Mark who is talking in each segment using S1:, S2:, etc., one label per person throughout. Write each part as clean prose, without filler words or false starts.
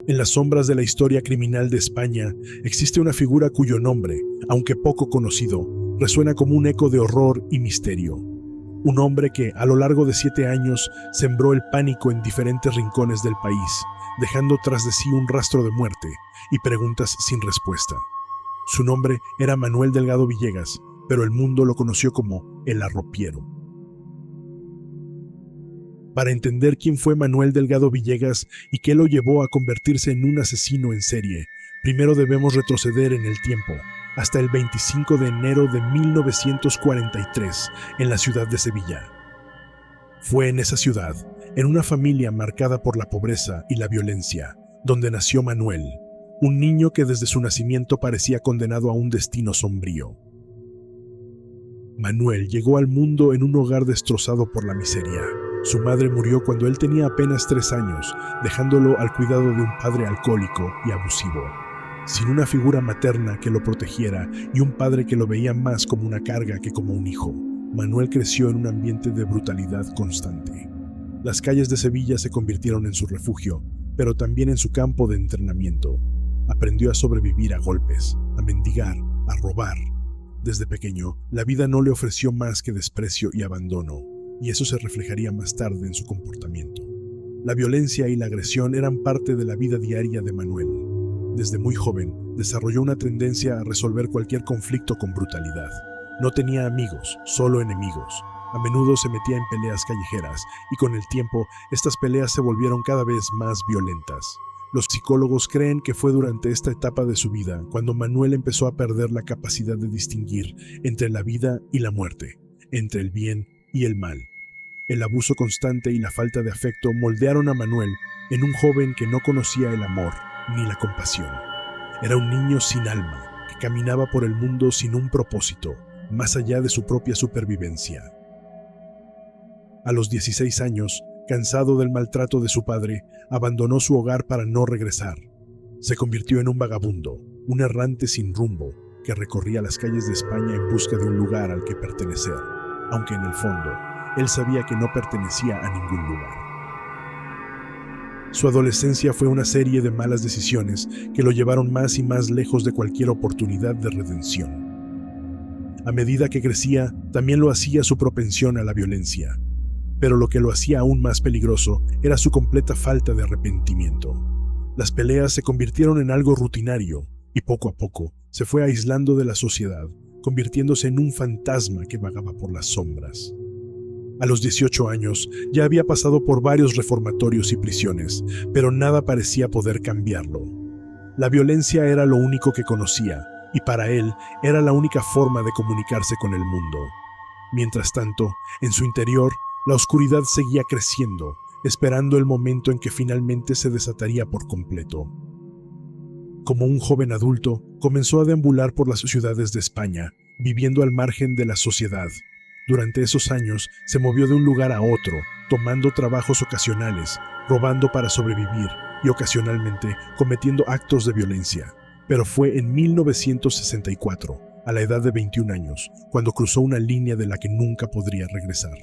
S1: En las sombras de la historia criminal de España existe una figura cuyo nombre, aunque poco conocido, resuena como un eco de horror y misterio. Un hombre que, a lo largo de 7 años, sembró el pánico en diferentes rincones del país, dejando tras de sí un rastro de muerte y preguntas sin respuesta. Su nombre era Manuel Delgado Villegas, pero el mundo lo conoció como el Arropiero. Para entender quién fue Manuel Delgado Villegas y qué lo llevó a convertirse en un asesino en serie, primero debemos retroceder en el tiempo, hasta el 25 de enero de 1943, en la ciudad de Sevilla. Fue en esa ciudad, en una familia marcada por la pobreza y la violencia, donde nació Manuel, un niño que desde su nacimiento parecía condenado a un destino sombrío. Manuel llegó al mundo en un hogar destrozado por la miseria. Su madre murió cuando él tenía apenas 3 años, dejándolo al cuidado de un padre alcohólico y abusivo. Sin una figura materna que lo protegiera y un padre que lo veía más como una carga que como un hijo, Manuel creció en un ambiente de brutalidad constante. Las calles de Sevilla se convirtieron en su refugio, pero también en su campo de entrenamiento. Aprendió a sobrevivir a golpes, a mendigar, a robar. Desde pequeño, la vida no le ofreció más que desprecio y abandono, y eso se reflejaría más tarde en su comportamiento. La violencia y la agresión eran parte de la vida diaria de Manuel. Desde muy joven, desarrolló una tendencia a resolver cualquier conflicto con brutalidad. No tenía amigos, solo enemigos. A menudo se metía en peleas callejeras, y con el tiempo, estas peleas se volvieron cada vez más violentas. Los psicólogos creen que fue durante esta etapa de su vida cuando Manuel empezó a perder la capacidad de distinguir entre la vida y la muerte, entre el bien y el mal. El abuso constante y la falta de afecto moldearon a Manuel en un joven que no conocía el amor ni la compasión. Era un niño sin alma, que caminaba por el mundo sin un propósito, más allá de su propia supervivencia. A los 16 años, cansado del maltrato de su padre, abandonó su hogar para no regresar. Se convirtió en un vagabundo, un errante sin rumbo, que recorría las calles de España en busca de un lugar al que pertenecer, aunque en el fondo, él sabía que no pertenecía a ningún lugar. Su adolescencia fue una serie de malas decisiones que lo llevaron más y más lejos de cualquier oportunidad de redención. A medida que crecía, también lo hacía su propensión a la violencia. Pero lo que lo hacía aún más peligroso era su completa falta de arrepentimiento. Las peleas se convirtieron en algo rutinario y poco a poco se fue aislando de la sociedad, convirtiéndose en un fantasma que vagaba por las sombras. A los 18 años ya había pasado por varios reformatorios y prisiones, pero nada parecía poder cambiarlo. La violencia era lo único que conocía, y para él era la única forma de comunicarse con el mundo. Mientras tanto, en su interior, la oscuridad seguía creciendo, esperando el momento en que finalmente se desataría por completo. Como un joven adulto, comenzó a deambular por las ciudades de España, viviendo al margen de la sociedad. Durante esos años, se movió de un lugar a otro, tomando trabajos ocasionales, robando para sobrevivir y ocasionalmente cometiendo actos de violencia. Pero fue en 1964, a la edad de 21 años, cuando cruzó una línea de la que nunca podría regresar.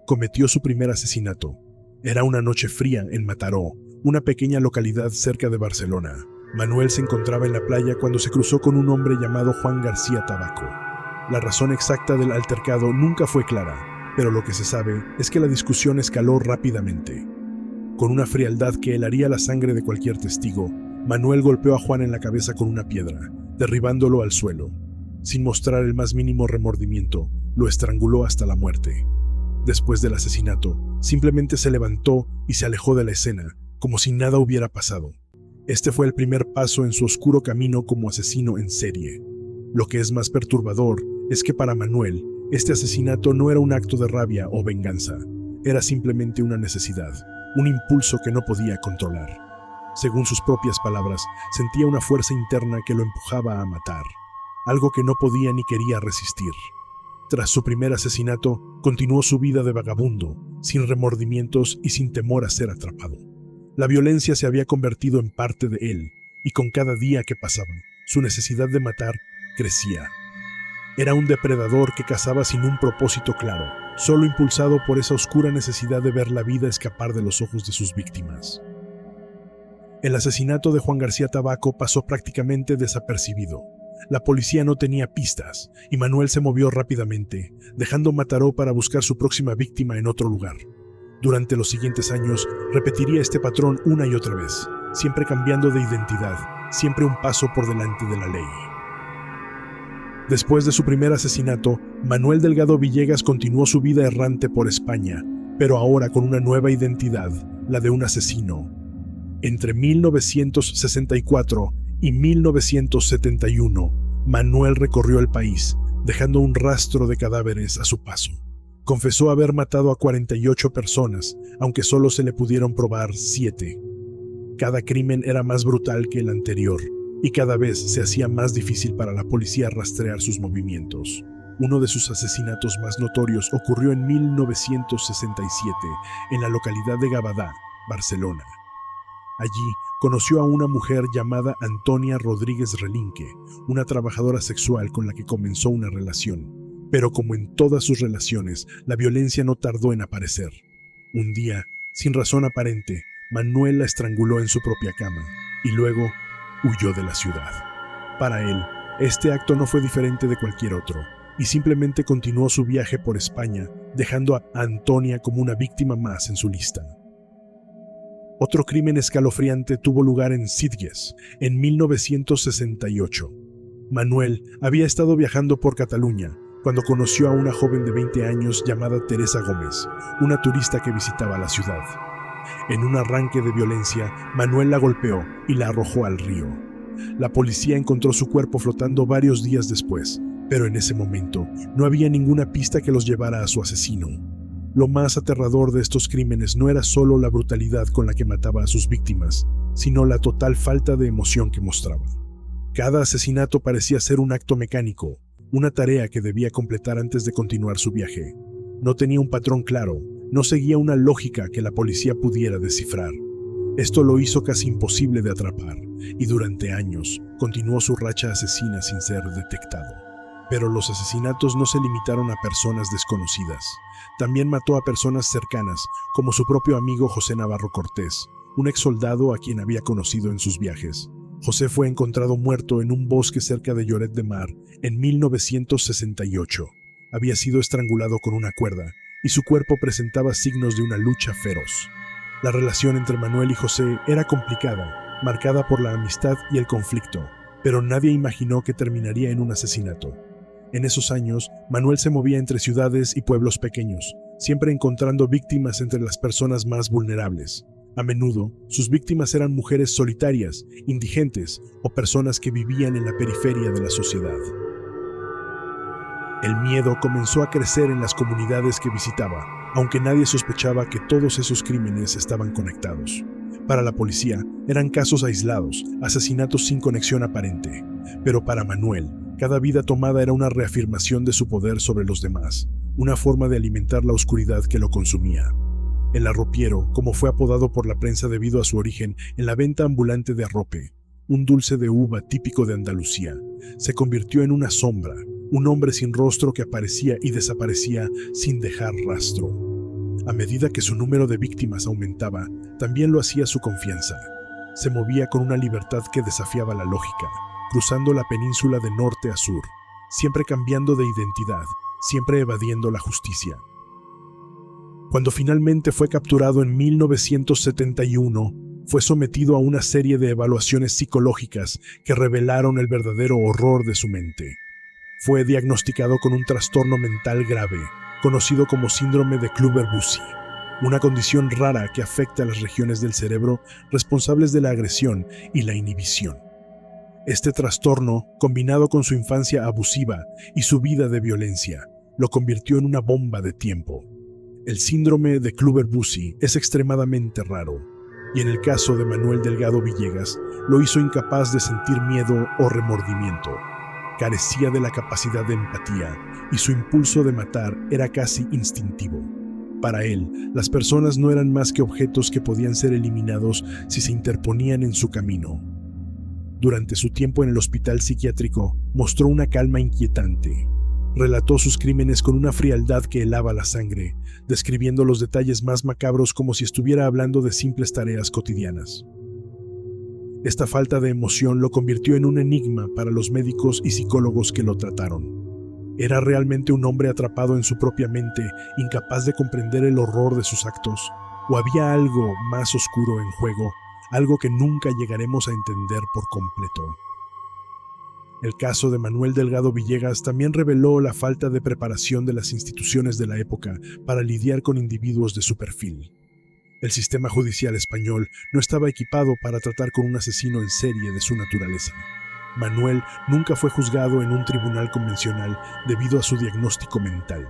S1: Cometió su primer asesinato. Era una noche fría en Mataró, una pequeña localidad cerca de Barcelona. Manuel se encontraba en la playa cuando se cruzó con un hombre llamado Juan García Tabaco. La razón exacta del altercado nunca fue clara, pero lo que se sabe es que la discusión escaló rápidamente. Con una frialdad que helaría la sangre de cualquier testigo, Manuel golpeó a Juan en la cabeza con una piedra, derribándolo al suelo. Sin mostrar el más mínimo remordimiento, lo estranguló hasta la muerte. Después del asesinato, simplemente se levantó y se alejó de la escena, como si nada hubiera pasado. Este fue el primer paso en su oscuro camino como asesino en serie. Lo que es más perturbador es que para Manuel, este asesinato no era un acto de rabia o venganza, era simplemente una necesidad, un impulso que no podía controlar. Según sus propias palabras, sentía una fuerza interna que lo empujaba a matar, algo que no podía ni quería resistir. Tras su primer asesinato, continuó su vida de vagabundo, sin remordimientos y sin temor a ser atrapado. La violencia se había convertido en parte de él, y con cada día que pasaba, su necesidad de matar crecía. Era un depredador que cazaba sin un propósito claro, solo impulsado por esa oscura necesidad de ver la vida escapar de los ojos de sus víctimas. El asesinato de Juan García Tabaco pasó prácticamente desapercibido. La policía no tenía pistas y Manuel se movió rápidamente, dejando Mataró para buscar su próxima víctima en otro lugar. Durante los siguientes años, repetiría este patrón una y otra vez, siempre cambiando de identidad, siempre un paso por delante de la ley. Después de su primer asesinato, Manuel Delgado Villegas continuó su vida errante por España, pero ahora con una nueva identidad, la de un asesino. Entre 1964 y 1971, Manuel recorrió el país, dejando un rastro de cadáveres a su paso. Confesó haber matado a 48 personas, aunque solo se le pudieron probar 7. Cada crimen era más brutal que el anterior, y cada vez se hacía más difícil para la policía rastrear sus movimientos. Uno de sus asesinatos más notorios ocurrió en 1967, en la localidad de Gavadà, Barcelona. Allí conoció a una mujer llamada Antonia Rodríguez Relinque, una trabajadora sexual con la que comenzó una relación. Pero como en todas sus relaciones, la violencia no tardó en aparecer. Un día, sin razón aparente, Manuel la estranguló en su propia cama y luego huyó de la ciudad. Para él, este acto no fue diferente de cualquier otro y simplemente continuó su viaje por España, dejando a Antonia como una víctima más en su lista. Otro crimen escalofriante tuvo lugar en Sitges, en 1968. Manuel había estado viajando por Cataluña cuando conoció a una joven de 20 años llamada Teresa Gómez, una turista que visitaba la ciudad. En un arranque de violencia, Manuel la golpeó y la arrojó al río. La policía encontró su cuerpo flotando varios días después, pero en ese momento no había ninguna pista que los llevara a su asesino. Lo más aterrador de estos crímenes no era solo la brutalidad con la que mataba a sus víctimas, sino la total falta de emoción que mostraba. Cada asesinato parecía ser un acto mecánico, una tarea que debía completar antes de continuar su viaje. No tenía un patrón claro, no seguía una lógica que la policía pudiera descifrar. Esto lo hizo casi imposible de atrapar, y durante años continuó su racha asesina sin ser detectado. Pero los asesinatos no se limitaron a personas desconocidas. También mató a personas cercanas, como su propio amigo José Navarro Cortés, un exsoldado a quien había conocido en sus viajes. José fue encontrado muerto en un bosque cerca de Lloret de Mar en 1968. Había sido estrangulado con una cuerda y su cuerpo presentaba signos de una lucha feroz. La relación entre Manuel y José era complicada, marcada por la amistad y el conflicto, pero nadie imaginó que terminaría en un asesinato. En esos años, Manuel se movía entre ciudades y pueblos pequeños, siempre encontrando víctimas entre las personas más vulnerables. A menudo, sus víctimas eran mujeres solitarias, indigentes o personas que vivían en la periferia de la sociedad. El miedo comenzó a crecer en las comunidades que visitaba, aunque nadie sospechaba que todos esos crímenes estaban conectados. Para la policía, eran casos aislados, asesinatos sin conexión aparente. Pero para Manuel, cada vida tomada era una reafirmación de su poder sobre los demás, una forma de alimentar la oscuridad que lo consumía. El arropiero, como fue apodado por la prensa debido a su origen en la venta ambulante de arrope, un dulce de uva típico de Andalucía, se convirtió en una sombra, un hombre sin rostro que aparecía y desaparecía sin dejar rastro. A medida que su número de víctimas aumentaba, también lo hacía su confianza. Se movía con una libertad que desafiaba la lógica, cruzando la península de norte a sur, siempre cambiando de identidad, siempre evadiendo la justicia. Cuando finalmente fue capturado en 1971, fue sometido a una serie de evaluaciones psicológicas que revelaron el verdadero horror de su mente. Fue diagnosticado con un trastorno mental grave, conocido como síndrome de Kluver-Bucy, una condición rara que afecta a las regiones del cerebro responsables de la agresión y la inhibición. Este trastorno, combinado con su infancia abusiva y su vida de violencia, lo convirtió en una bomba de tiempo. El síndrome de Kluver-Bucy es extremadamente raro, y en el caso de Manuel Delgado Villegas, lo hizo incapaz de sentir miedo o remordimiento. Carecía de la capacidad de empatía, y su impulso de matar era casi instintivo. Para él, las personas no eran más que objetos que podían ser eliminados si se interponían en su camino. Durante su tiempo en el hospital psiquiátrico, mostró una calma inquietante. Relató sus crímenes con una frialdad que helaba la sangre, describiendo los detalles más macabros como si estuviera hablando de simples tareas cotidianas. Esta falta de emoción lo convirtió en un enigma para los médicos y psicólogos que lo trataron. ¿Era realmente un hombre atrapado en su propia mente, incapaz de comprender el horror de sus actos? ¿O había algo más oscuro en juego, algo que nunca llegaremos a entender por completo? El caso de Manuel Delgado Villegas también reveló la falta de preparación de las instituciones de la época para lidiar con individuos de su perfil. El sistema judicial español no estaba equipado para tratar con un asesino en serie de su naturaleza. Manuel nunca fue juzgado en un tribunal convencional debido a su diagnóstico mental.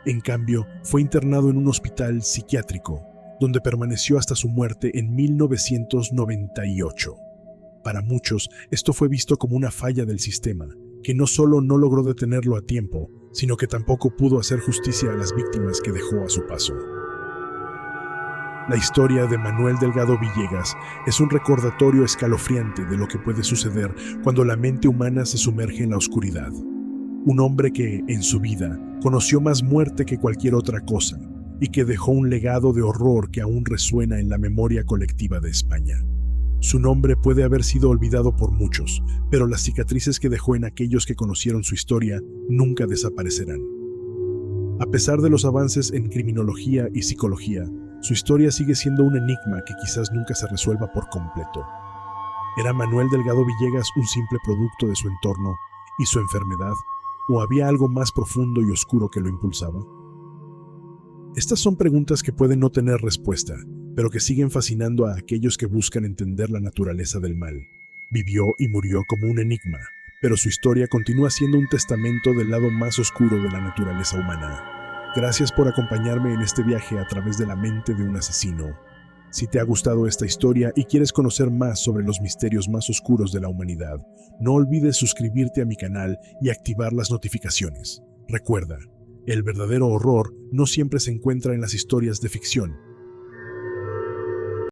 S1: En cambio, fue internado en un hospital psiquiátrico, donde permaneció hasta su muerte en 1998. Para muchos, esto fue visto como una falla del sistema, que no solo no logró detenerlo a tiempo, sino que tampoco pudo hacer justicia a las víctimas que dejó a su paso. La historia de Manuel Delgado Villegas es un recordatorio escalofriante de lo que puede suceder cuando la mente humana se sumerge en la oscuridad. Un hombre que, en su vida, conoció más muerte que cualquier otra cosa y que dejó un legado de horror que aún resuena en la memoria colectiva de España. Su nombre puede haber sido olvidado por muchos, pero las cicatrices que dejó en aquellos que conocieron su historia nunca desaparecerán. A pesar de los avances en criminología y psicología, su historia sigue siendo un enigma que quizás nunca se resuelva por completo. ¿Era Manuel Delgado Villegas un simple producto de su entorno y su enfermedad, o había algo más profundo y oscuro que lo impulsaba? Estas son preguntas que pueden no tener respuesta, pero que siguen fascinando a aquellos que buscan entender la naturaleza del mal. Vivió y murió como un enigma, pero su historia continúa siendo un testamento del lado más oscuro de la naturaleza humana. Gracias por acompañarme en este viaje a través de la mente de un asesino. Si te ha gustado esta historia y quieres conocer más sobre los misterios más oscuros de la humanidad, no olvides suscribirte a mi canal y activar las notificaciones. Recuerda, el verdadero horror no siempre se encuentra en las historias de ficción,